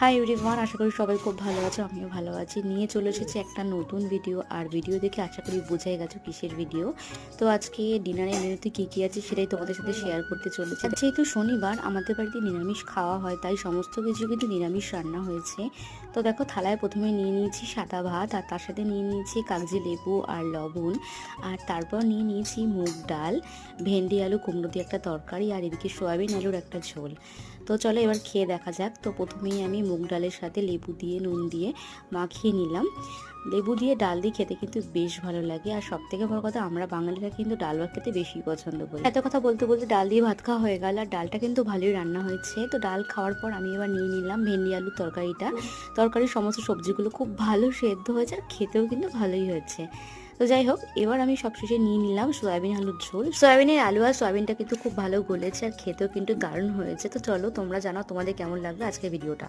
Hi everyone, আশা করি সবাই খুব ভালো আছো। আমিও ভালো আছি। নিয়ে চলে এসেছি একটা নতুন ভিডিও। আর ভিডিও দেখে আশা করি বোঝাই গেছো কিসের ভিডিও। তো আজকে ডিনারের মেনুতে কী কী আছে সেটাই তোমাদের সাথে শেয়ার করতে চলেছি। আর যেহেতু শনিবার আমাদের বাড়িতে নিরামিষ খাওয়া হয়, তাই সমস্ত কিছু কিন্তু নিরামিষ রান্না হয়েছে। তো দেখো, থালায় প্রথমে নিয়ে নিয়েছি সাদা ভাত, আর তার সাথে নিয়ে নিয়েছি কাগজি লেবু আর লবণ, আর তারপর নিয়ে নিয়েছি মুগ ডাল, ভেন্ডি আলু কুমড়ো দিয়ে একটা তরকারি, আর এদিকে সয়াবিন আলুর একটা ঝোল। তো চলো এবার খেয়ে দেখা যাক। তো প্রথমেই আমি মুগ ডালের সাথে লেবু দিয়ে নুন দিয়ে মাখিয়ে নিলাম। লেবু দিয়ে ডাল দিয়ে খেতে কিন্তু বেশ ভালো লাগে। আর সব থেকে বড় কথা, আমরা বাঙালিরা কিন্তু ডাল ভাত খেতে বেশি পছন্দ করি। এত কথা বলতে বলতে ডাল দিয়ে ভাত খাওয়া হয়ে গেল। আর ডালটা কিন্তু ভালোই রান্না হয়েছে। তো ডাল খাওয়ার পর আমি এবার নিয়ে নিলাম ভেন্ডি আলুর তরকারিটা। তরকারির সমস্ত সবজিগুলো খুব ভালো সেদ্ধ হয়েছে, আর খেতেও কিন্তু ভালোই হয়েছে। তো যাই হোক, এবার আমি সবশেষে নিয়ে নিলাম সয়াবিন আলুর ঝোল। সয়াবিনের আলু আর সয়াবিনটা কিন্তু খুব ভালো গলেছে, আর খেতেও কিন্তু দারুণ হয়েছে। তো চলো তোমরা জানাও তোমাদের কেমন লাগলো আজকের ভিডিওটা।